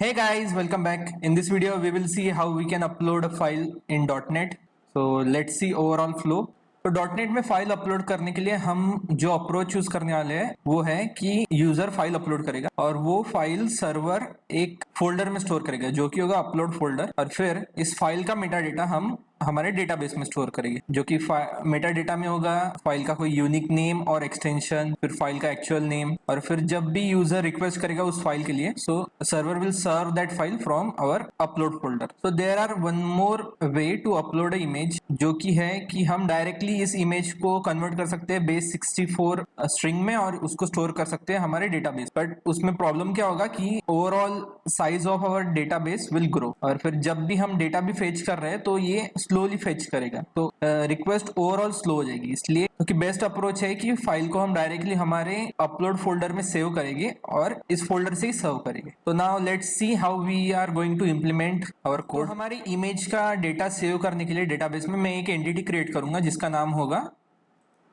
Hey guys, welcome back. In this video, we will see how we can upload a file in .NET. So let's see overall flow. तो .NET में file upload करने के लिए हम जो approach choose करने वाले हैं वो है कि यूजर फाइल अपलोड करेगा और वो फाइल सर्वर एक फोल्डर में स्टोर करेगा जो कि होगा अपलोड फोल्डर। और फिर इस फाइल का मेटा डेटा हम हमारे डेटाबेस में स्टोर करेंगे जो कि मेटा डेटा में होगा फाइल का कोई यूनिक नेम और एक्सटेंशन, फिर फाइल का एक्चुअल नेम, और फिर जब भी यूजर रिक्वेस्ट करेगा उस फाइल के लिए so server will serve that file from our upload folder. So there are one more way to upload a image जो कि है कि हम डायरेक्टली इस इमेज को कन्वर्ट कर सकते हैं बेस 64 स्ट्रिंग में और उसको स्टोर कर सकते हैं हमारे डेटाबेस। बट उसमें प्रॉब्लम क्या होगा कि overall size of our database will grow, और फिर जब भी हम डेटा भी फेच कर रहे हैं तो ये स्लोली फेच करेगा, तो रिक्वेस्ट ओवरऑल स्लो हो जाएगी। इसलिए क्योंकि बेस्ट अप्रोच है कि फाइल को हम डायरेक्टली हमारे अपलोड फोल्डर में सेव करेंगे और इस फोल्डर से ही सर्व करेंगे। तो now let's see how we are going to implement our code. हमारी इमेज का डेटा सेव करने के लिए डेटाबेस में मैं एक एंटिटी क्रिएट करूंगा जिसका नाम होगा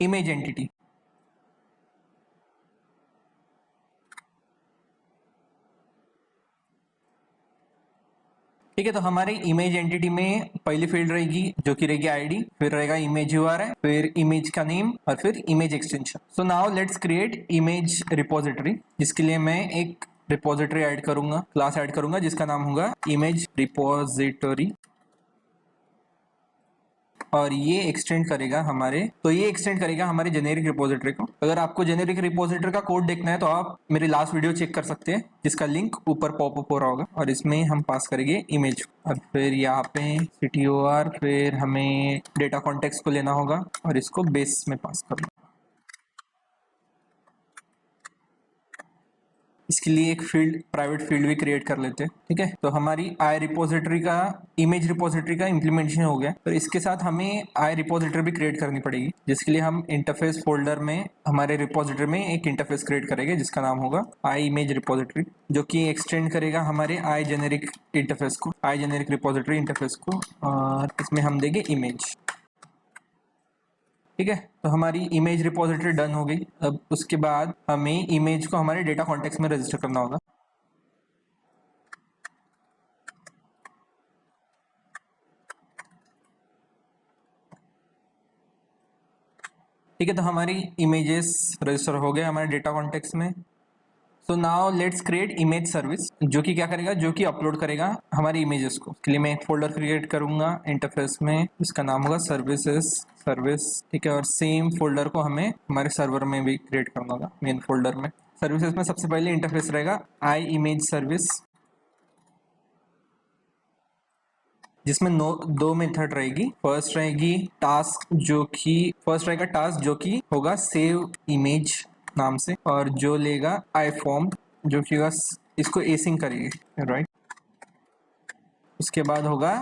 इमेज एंटिटी। ठीक है, तो हमारे इमेज एंटिटी में पहली फील्ड रहेगी जो कि रहेगी आईडी, फिर रहेगा इमेज यूआरएल, फिर इमेज का नेम और फिर image extension. So now let's create image repository, जिसके लिए मैं एक रिपोजिटरी ऐड करूंगा, क्लास ऐड करूंगा जिसका नाम होगा इमेज रिपोजिटरी, और ये एक्सटेंड करेगा हमारे जेनेरिक रिपोजिटरी को। अगर आपको जेनेरिक रिपोजिटरी का कोड देखना है तो आप मेरी लास्ट वीडियो चेक कर सकते हैं जिसका लिंक ऊपर पॉपअप हो रहा होगा। और इसमें हम पास करेंगे इमेज और फिर यहाँ पे CTOR, फिर हमें डेटा कॉन्टेक्स्ट को लेना होगा और इसको बेस में पास करना। इसके लिए एक फील्ड, प्राइवेट फील्ड भी क्रिएट कर लेते हैं। ठीक है, तो हमारी आई रिपोजिटरी का, इमेज रिपोजिटरी का इम्प्लीमेंटेशन हो गया। तो इसके साथ हमें आई रिपोजिटरी भी क्रिएट करनी पड़ेगी, जिसके लिए हम इंटरफेस फोल्डर में हमारे रिपोजिटरी में एक इंटरफेस क्रिएट करेंगे जिसका नाम होगा आई इमेज रिपोजिटरी, जो कि एक्सटेंड करेगा हमारे आई जेनेरिक इंटरफेस को, आई जेनेरिक रिपोजिटरी इंटरफेस को, और इसमें हम देंगे इमेज। ठीक है, तो हमारी इमेज रिपोजिटरी डन हो गई। अब उसके बाद हमें इमेज को हमारे डेटा कॉन्टेक्स्ट में रजिस्टर करना होगा। ठीक है, तो हमारी इमेजेस रजिस्टर हो गए हमारे डेटा कॉन्टेक्स्ट में। So now let's create image service, जो कि क्या करेगा, जो कि अपलोड करेगा हमारी इमेजेस को। इसके लिए मैं एक फोल्डर क्रिएट करूंगा इंटरफेस में, इसका नाम होगा सर्विसेज सर्विस। ठीक है, और सेम फोल्डर को हमें हमारे सर्वर में भी क्रिएट करना होगा। मेन फोल्डर में सर्विसेज में सबसे पहले इंटरफेस रहेगा आई इमेज सर्विस, जिसमें दो मेथड रहेगी। फर्स्ट रहेगा टास्क जो कि होगा सेव इमेज नाम से, और जो लेगा आई फॉर्म जो कि होगा इसको एसिंग करेगी, राइट। उसके बाद होगा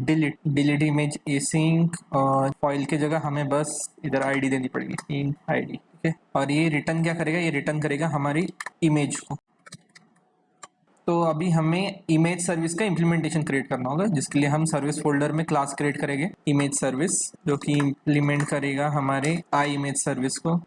डिलीट इमेज एसिंग, और फाइल की जगह हमें बस इधर आईडी देनी पड़ेगी, इन आईडी। ठीक है, और ये रिटर्न क्या करेगा, ये रिटर्न करेगा हमारी इमेज को। तो अभी हमें इमेज सर्विस का इम्प्लीमेंटेशन क्रिएट करना होगा, जिसके लिए हम सर्विस फोल्डर में क्लास क्रिएट करेंगे इमेज सर्विस, जो कि इम्प्लीमेंट करेगा हमारे आई इमेज सर्विस को।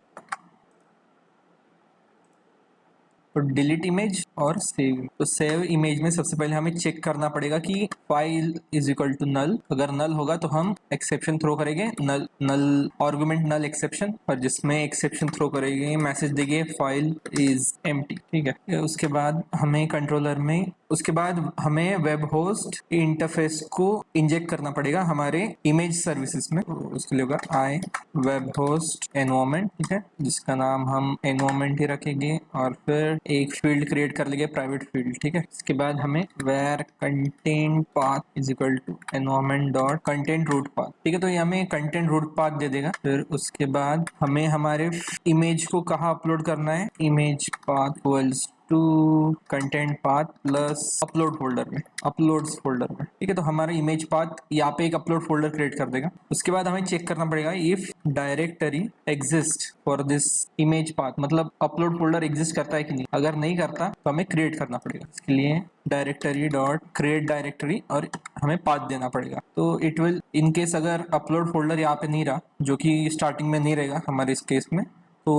तो डिलीट इमेज और सेव। तो सेव इमेज में सबसे पहले हमें चेक करना पड़ेगा कि file is equal to null. अगर नल होगा तो हम एक्सेप्शन थ्रो करेंगे, नल आर्गुमेंट नल एक्सेप्शन, और जिसमें एक्सेप्शन थ्रो करेंगे मैसेज देंगे फाइल इज एम्प्टी। ठीक है, उसके बाद हमें कंट्रोलर में, उसके बाद हमें वेब होस्ट इंटरफेस को इंजेक्ट करना पड़ेगा हमारे इमेज सर्विसेज में। तो उसके लिए होगा आई वेब होस्ट एनवायरनमेंट। ठीक है, जिसका नाम हम एनवायरनमेंट ही रखेंगे, और फिर एक फील्ड क्रिएट कर लेंगे, प्राइवेट फील्ड। ठीक है, इसके बाद हमें var content path is equal to environment dot content root path. ठीक है, तो ये हमें कंटेंट रूट पाथ दे देगा। फिर उसके बाद हमें हमारे इमेज को कहाँ अपलोड करना है, image path equals to content path plus upload folder में, अपलोड्स फोल्डर में। ठीक है, तो हमारा इमेज पाथ यहाँ पे एक अपलोड फोल्डर क्रिएट कर देगा। उसके बाद हमें चेक करना पड़ेगा if directory exist for this image path, मतलब अपलोड फोल्डर एग्जिस्ट करता है कि नहीं। अगर नहीं करता तो हमें क्रिएट करना पड़ेगा। इसके लिए डायरेक्टरी डॉट क्रिएट डायरेक्टरी, और हमें पाथ देना पड़ेगा। तो इट विल, इन केस अगर अपलोड फोल्डर यहाँ पे नहीं रहा, जो कि स्टार्टिंग में नहीं रहेगा हमारे इस केस में, तो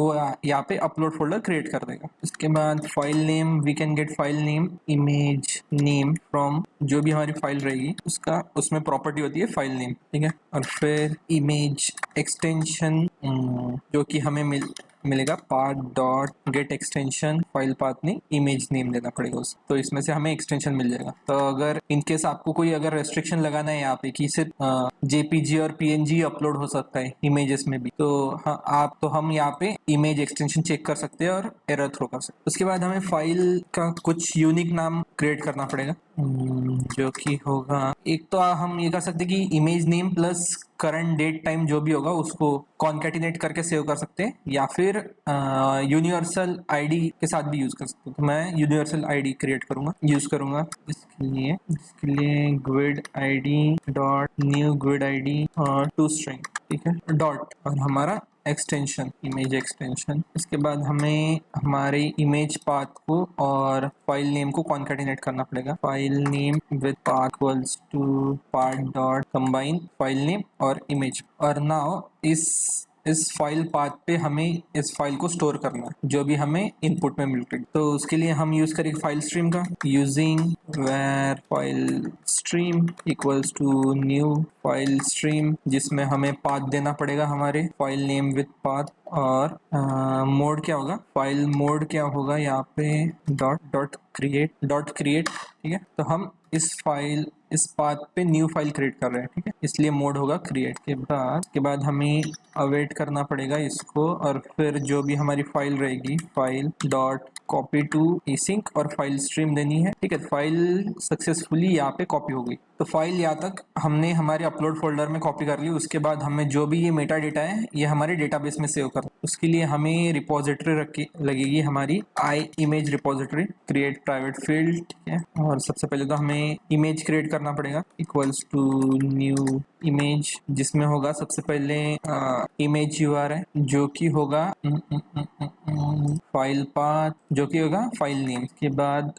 यहाँ पे अपलोड फोल्डर क्रिएट कर देगा। इसके बाद file name, we can get file name image name from, जो भी हमारी फाइल रहेगी उसका उसमें प्रॉपर्टी होती है फाइल नेम, ठीक है। और फिर इमेज एक्सटेंशन जो कि हमें मिलेगा path dot gate extension file path नहीं, इमेज नेम देना पड़ेगा उसको, तो इसमें से हमें एक्सटेंशन मिल जाएगा। तो अगर इनकेस आपको कोई अगर रेस्ट्रिक्शन लगाना है यहाँ पे कि सिर्फ जेपीजी और पीएनजी अपलोड हो सकता है इमेजेस में भी, तो हाँ तो हम यहाँ पे इमेज एक्सटेंशन चेक कर सकते हैं और एरर थ्रो कर सकते हैं। उसके बाद हमें फाइल का कुछ यूनिक नाम क्रिएट करना पड़ेगा, जो कि होगा, एक तो हम ये कर सकते हैं कि image name plus current date time जो भी होगा उसको कॉन्केटिनेट करके सेव कर सकते हैं, या फिर यूनिवर्सल आईडी के साथ भी यूज कर सकते हैं। तो मैं यूनिवर्सल आईडी क्रिएट करूंगा, यूज करूंगा इसके लिए ग्विड आईडी डॉट न्यू ग्विड आईडी और टू स्ट्रिंग, ठीक है, डॉट और हमारा एक्सटेंशन इमेज एक्सटेंशन। इसके बाद हमें हमारे इमेज पाथ को और फाइल नेम को कॉन्केटिनेट करना पड़ेगा, file name with path equals to path dot combine file name और इमेज। और नाउ इस फाइल पाथ पे हमें इस फाइल को स्टोर करना है जो भी हमें इनपुट में मिल रही। तो उसके लिए हम यूज करेंगे फाइल स्ट्रीम का, using var file stream equals to new file stream, जिसमें हमें पाथ देना पड़ेगा हमारे फाइल नेम विद पाथ, और मोड क्या होगा, फाइल मोड क्या होगा यहाँ पे डॉट क्रिएट, ठीक है। तो हम इस पाथ पे न्यू फाइल क्रिएट कर रहे हैं, ठीक है, इसलिए मोड होगा क्रिएट। के बाद हमें अवेट करना पड़ेगा इसको, और फिर जो भी हमारी फाइल रहेगी file dot copy to async और फाइल स्ट्रीम देनी है, ठीक है। फाइल सक्सेसफुली यहाँ पे कॉपी हो गई, तो फाइल यहाँ तक हमने हमारे अपलोड फोल्डर में कॉपी कर ली। उसके बाद हमें जो भी ये मेटा डेटा है ये हमारे डेटाबेस में सेव करना, उसके लिए हमें रिपोजिटरी रखी लगेगी हमारी I image repository, create private field, ठीक है। और सबसे पहले तो हमें इमेज क्रिएट करना पड़ेगा इक्वल्स टू न्यू इमेज, जिसमें होगा सबसे पहले इमेज यूआरएल जो कि होगा फाइल पाथ जो कि होगा फाइल नेम, के बाद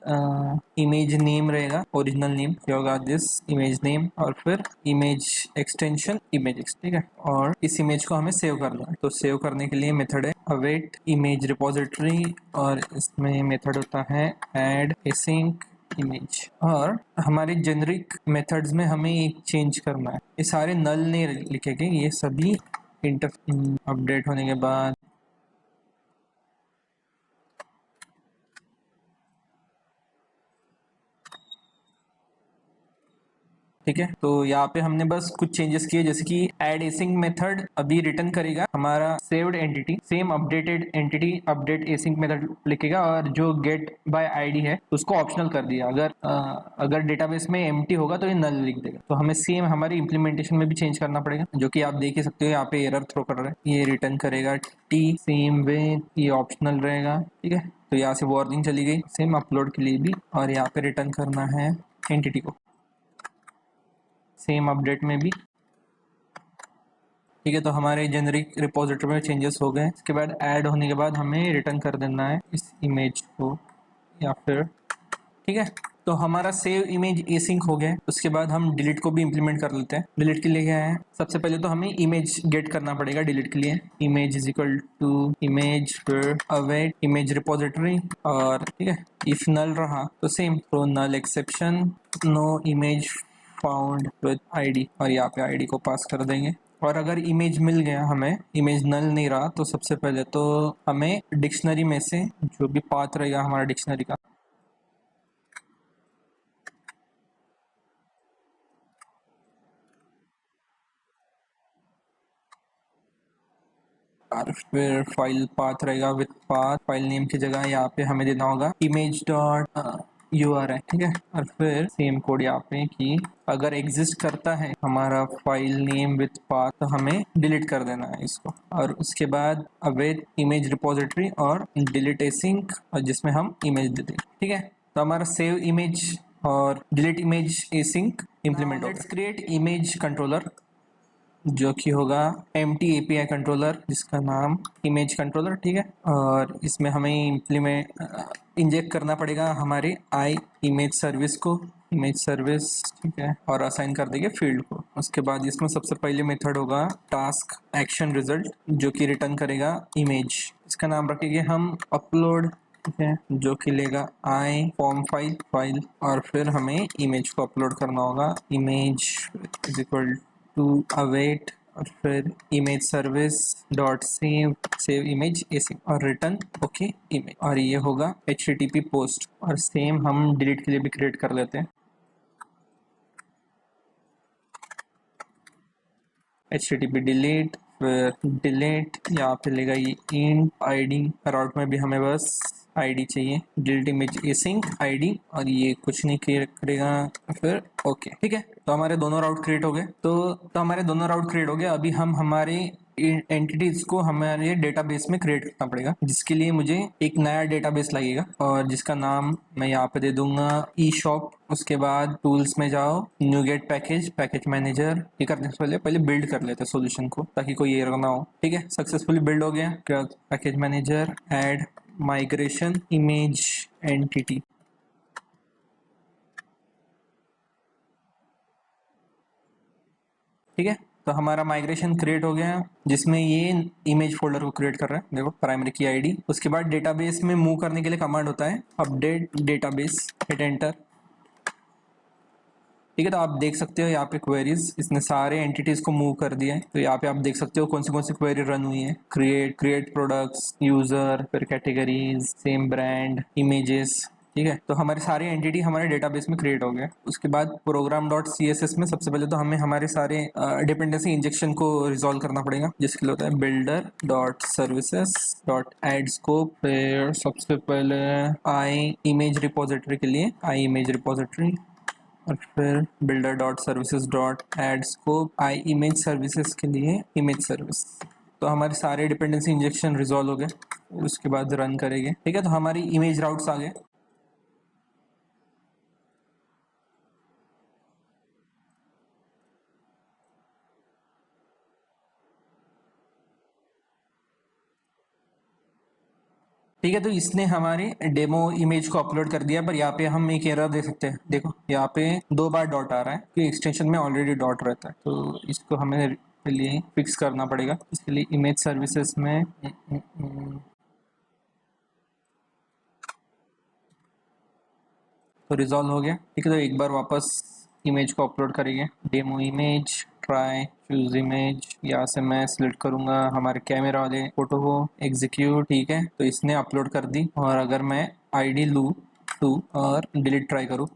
इमेज नेम रहेगा, ओरिजिनल नेम क्या होगा दिस इमेज नेम, और फिर इमेज एक्सटेंशन ठीक है। और इस इमेज को हमें सेव करना है, तो सेव करने के लिए मेथड है अवेट इमेज रिपोजिटरी, और इसमें मेथड होता है ऐड एसिंक इमेज। और हमारे जेनरिक मेथड्स में हमें एक चेंज करना है, ये सारे नल नहीं लिखे गए, ये सभी अपडेट होने के बाद, ठीक है। तो यहाँ पे हमने बस कुछ चेंजेस किए, जैसे कि एड एसिंक मेथड अभी रिटर्न करेगा हमारा saved entity, same updated entity update async method लिखेगा, और जो गेट बाय आईडी है उसको ऑप्शनल कर दिया, अगर डेटाबेस में एम्प्टी होगा तो ये नल लिख देगा। तो हमें सेम हमारी इम्प्लीमेंटेशन में भी चेंज करना पड़ेगा, जो कि आप देख ही सकते हो यहाँ पे एरर थ्रो कर रहा है, ये रिटर्न करेगा टी सेम वे, ये ऑप्शनल रहेगा, ठीक है। तो यहाँ से वार्निंग चली गई सेम अपलोड के लिए भी, और यहाँ पे रिटर्न करना है एंटिटी को सेम अपडेट में भी, ठीक है। तो हमारे जेनरिक रिपोजिटरी में चेंजेस हो गए। इसके बाद ऐड होने के बाद हमें रिटर्न कर देना है इस इमेज को, या फिर, ठीक है। तो हमारा सेव इमेज एसिंक हो गया। उसके बाद हम डिलीट को भी इम्प्लीमेंट कर लेते हैं। डिलीट के लिए क्या है, सबसे पहले तो हमें इमेज गेट करना पड़ेगा डिलीट के लिए, image is equal to image फिर अवेट इमेज रिपोजिटरी, और ठीक है इफ नल रहा तो सेम, तो null exception no image found with ID, और यहाँ पे आईडी को पास कर देंगे। और अगर इमेज मिल गया हमें, इमेज नल नहीं रहा, तो सबसे पहले तो हमें डिक्शनरी में से जो भी पाथ रहेगा हमारा डिक्शनरी का, और फिर फाइल पाथ रहेगा विद पाथ, फाइल नेम की जगह यहाँ पे हमें देना होगा इमेज डॉट URL, ठीक है। और फिर सेम कोड यहाँ पे कि अगर एग्जिस्ट करता है हमारा फाइल नेम विद पाथ तो हमें डिलीट कर देना है इसको, और उसके बाद अवेट इमेज रिपोजिटरी और डिलीट एसिंक, और जिसमें हम इमेज दे देंगे, ठीक है। तो हमारा सेव इमेज और डिलीट इमेज एसिंक इम्प्लीमेंट होगा। लेट्स क्रिएट इमेज कंट्रोलर जो कि होगा empty API कंट्रोलर, जिसका नाम इमेज कंट्रोलर, ठीक है। और इसमें हमें इंजेक्ट करना पड़ेगा हमारे आई इमेज सर्विस को, इमेज सर्विस, ठीक है, और असाइन कर देंगे फील्ड को। उसके बाद इसमें सबसे पहले मेथड होगा टास्क एक्शन रिजल्ट, जो कि रिटर्न करेगा इमेज। इसका नाम रखेंगे हम अपलोड, ठीक है, जो कि लेगा आई फॉर्म फाइल और फिर हमें इमेज को अपलोड करना होगा। Image is equal to await और फिर image service dot save image एसी और रिटर्न ओके इमेज, और ये होगा HTTP पोस्ट। और सेम हम डिलीट के लिए भी क्रिएट कर लेते हैं। HTTP डिलीट, फिर डिलीट, यहाँ पे लेगा ये इंट आईडी, राउट में भी हमें बस आईडी चाहिए, डिलीट इमेज एसिंक आईडी, और ये कुछ नहीं करेगा, फिर ओके, ठीक है। तो हमारे दोनों राउट क्रिएट हो गए। तो हमारे दोनों राउट क्रिएट हो गए। अभी हम हमारे एंटिटीज को हमारे डेटाबेस में क्रिएट करना पड़ेगा, जिसके लिए मुझे एक नया डेटाबेस लगेगा और जिसका नाम मैं यहाँ पे दे दूंगा ई शॉप। उसके बाद टूल्स में जाओ, न्यूगेट पैकेज मैनेजर। ये करने से पहले बिल्ड कर लेते हैं सॉल्यूशन को, ताकि कोई एरर ना हो। ठीक है, सक्सेसफुली बिल्ड हो गया। Package manager, add migration image entity, ठीक है। तो हमारा माइग्रेशन क्रिएट हो गया, जिसमें ये इमेज फोल्डर को क्रिएट कर रहा है। देखो, प्राइमरी की आईडी। उसके बाद डेटाबेस में मूव करने के लिए कमांड होता है अपडेट डेटाबेस, हिट एंटर, ठीक है। तो आप देख सकते हो यहाँ पे क्वेरीज, इसने सारे एंटिटीज को मूव कर दिया है। तो यहाँ पे आप देख सकते हो कौन सी क्वेरी रन हुई है। क्रिएट प्रोडक्ट्स, यूजर, फिर कैटेगरीज, सेम ब्रांड, इमेजेस, ठीक है। तो हमारे सारे एंटिटी हमारे डेटाबेस में क्रिएट हो गए। उसके बाद प्रोग्राम डॉट CSS में सबसे पहले तो हमें हमारे सारे डिपेंडेंसी इंजेक्शन को रिजॉल्व करना पड़ेगा, जिसके लिए होता है builder dot services dot add scope. फिर सबसे पहले आई इमेज रिपोजिटरी के लिए आई इमेज रिपोजिटरी, और फिर builder dot services dot add scope I image services के लिए इमेज सर्विस। तो हमारे सारे डिपेंडेंसी इंजेक्शन रिजॉल्व हो गए। उसके बाद रन करेंगे, ठीक है। तो हमारी इमेज राउट्स आ गए। ठीक है, तो इसने हमारे डेमो इमेज को अपलोड कर दिया, पर यहाँ पे हम एक एरर दे सकते हैं। देखो, यहाँ पे 2 बार डॉट आ रहा है, क्योंकि एक्सटेंशन में ऑलरेडी डॉट रहता है। तो इसको हमें लिए फिक्स करना पड़ेगा। इसके लिए इमेज सर्विसेज में तो रिजॉल्व हो गया, ठीक है। तो एक बार वापस इमेज को अपलोड करेंगे, demo image, try, choose image. यहाँ से मैं सिलेक्ट करूंगा हमारे कैमरा वाले फोटो को, एग्जीक्यूट, ठीक है। तो इसने अपलोड कर दी। और अगर मैं आईडी लूँ 2 और डिलीट ट्राई करूँ,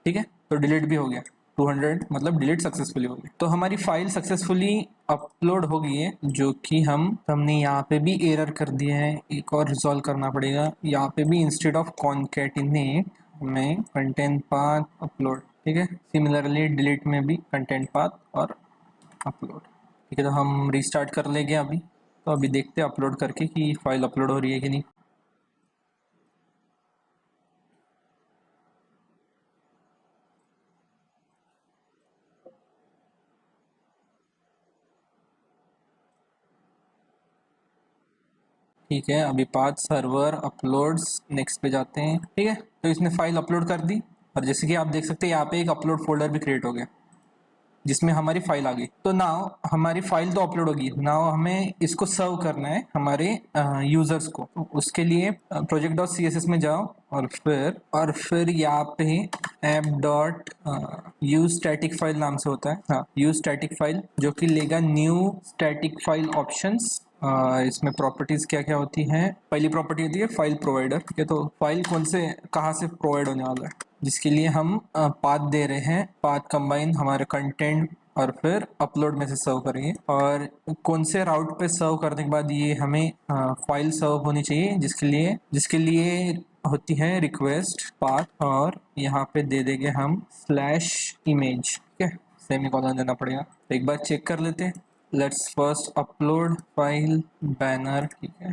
ठीक है, तो डिलीट भी हो गया। 200 मतलब डिलीट सक्सेसफुली हो गया। तो हमारी फाइल सक्सेसफुली अपलोड हो गई है, जो कि हमने यहाँ पे भी एरर कर दिया है। एक और रिजॉल्व करना पड़ेगा। यहाँ पे भी इंस्टेड ऑफ कॉन्कैटिनेट हमें कंटेंट पाथ अपलोड, ठीक है। सिमिलरली डिलीट में भी कंटेंट पाथ और अपलोड, ठीक है। तो हम रिस्टार्ट कर लेंगे अभी। तो अभी देखते हैं अपलोड करके कि फाइल अपलोड हो रही है कि नहीं। ठीक है, अभी पाथ सर्वर अपलोड्स, नेक्स्ट पे जाते हैं, ठीक है। तो इसने फाइल अपलोड कर दी, और जैसे कि आप देख सकते हैं यहाँ पे एक अपलोड फोल्डर भी क्रिएट हो गया, जिसमें हमारी फाइल आ गई। तो नाउ हमारी फाइल तो अपलोड होगी, नाउ हमें इसको सर्व करना है हमारे यूजर्स को। तो उसके लिए प्रोजेक्ट डॉट CSS में जाओ, और फिर यहाँ पे app dot use static file नाम से होता है, हाँ, यूज स्टैटिक फाइल, जो कि लेगा न्यू स्टैटिक फाइल ऑप्शंस। इसमें प्रॉपर्टीज क्या क्या होती हैं। पहली प्रॉपर्टी होती है फाइल प्रोवाइडर, ठीक है। तो फाइल कहाँ से प्रोवाइड होने वाला है, जिसके लिए हम पाथ दे रहे हैं, पाथ कंबाइन हमारे कंटेंट और फिर अपलोड में से सर्व करेंगे। और कौन से राउट पे सर्व करने के बाद ये हमें फाइल सर्व होनी चाहिए, जिसके लिए होती है रिक्वेस्ट पाथ, और यहाँ पे दे देंगे हम स्लैश इमेज, ठीक है। सेमीकोलन देना पड़ेगा। तो एक बार चेक कर लेते हैं। Let's first upload file banner, ठीक है,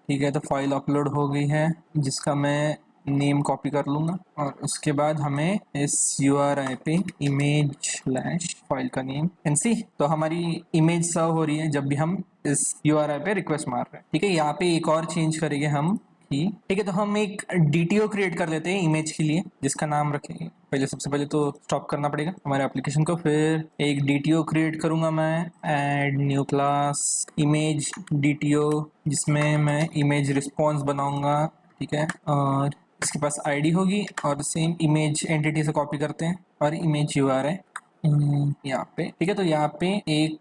ठीक है। तो फाइल अपलोड हो गई है, जिसका मैं नेम कॉपी कर लूंगा और उसके बाद हमें इस URI पे image/फाइल का नेम NC, तो हमारी इमेज सर्व हो रही है जब भी हम इस URI पे रिक्वेस्ट मार रहे हैं। ठीक है, यहाँ पे एक और चेंज करेंगे हम कि ठीक है, तो हम एक DTO क्रिएट कर लेते हैं इमेज के लिए, जिसका नाम रखेंगे पहले, सबसे पहले तो स्टॉप करना पड़ेगा हमारे एप्लीकेशन को। फिर एक DTO क्रिएट करूंगा मैं, add new class image DTO, जिसमें मैं इमेज रिस्पॉन्स बनाऊंगा। ठीक है, और इसके पास आईडी होगी और सेम इमेज एंटिटी से कॉपी करते हैं और इमेज URI यहाँ पे। ठीक है, तो यहाँ पे एक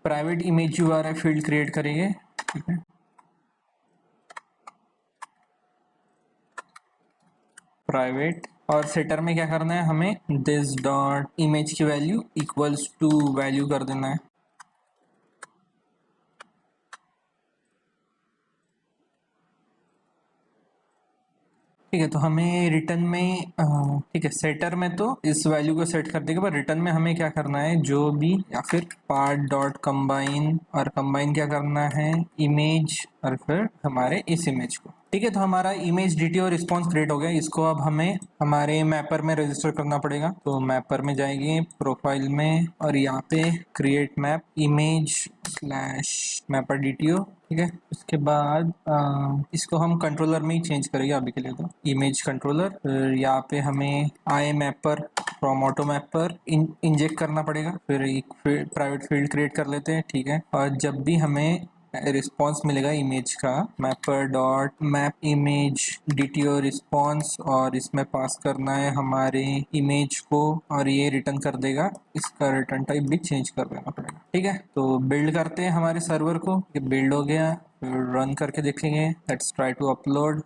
private image URI field create करेंगे। ठीक है, प्राइवेट, और सेटर में क्या करना है, हमें दिस डॉट इमेज की वैल्यू इक्वल्स टू वैल्यू कर देना है। ठीक है, तो हमें रिटर्न में ठीक है, सेटर में तो इस वैल्यू को सेट कर देगा, पर रिटर्न में हमें क्या करना है, जो भी, या फिर पार्ट डॉट कंबाइन, और कंबाइन क्या करना है, इमेज, और फिर हमारे इस इमेज को। ठीक है, तो हमारा इमेज DTO रिस्पॉन्स क्रिएट हो गया। इसको अब हमें हमारे मैपर में रजिस्टर करना पड़ेगा। तो मैपर में जाएंगे, प्रोफाइल में, और यहाँ पे क्रिएट मैप image/मैपर DTO। ठीक है, उसके बाद इसको हम कंट्रोलर में ही चेंज करेंगे अभी के लिए, तो इमेज कंट्रोलर। फिर यहाँ पे हमें I mapper from auto mapper inject करना पड़ेगा। फिर एक प्राइवेट फील्ड क्रिएट कर लेते हैं। ठीक है, और जब भी हमें रिस्पॉन्स मिलेगा इमेज का, mapper dot map image DTO response, और इसमें पास करना है हमारे इमेज को, और ये रिटर्न कर देगा। इसका रिटर्न टाइप भी चेंज कर देना पड़ेगा। ठीक है, तो बिल्ड करते हैं हमारे सर्वर को। ये बिल्ड हो गया, फिर रन करके देखेंगे। Let's try to upload.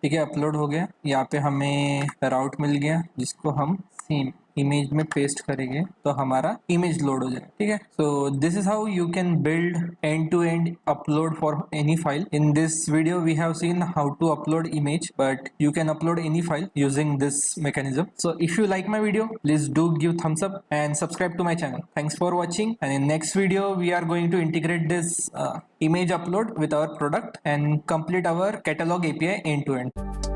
ठीक है, अपलोड हो गया। यहाँ पे हमें राउट मिल गया, जिसको हम सेम इमेज में पेस्ट करेंगे तो हमारा इमेज लोड हो जाएगा। ठीक है, so this is how you can build end to end upload for any file. In this video we have seen how to upload image, but you can upload any file using this mechanism. So if you like my video, please do give thumbs up and subscribe to my channel. Thanks for watching, and in next video we are going to integrate this image upload with our product and complete our catalog API end to end.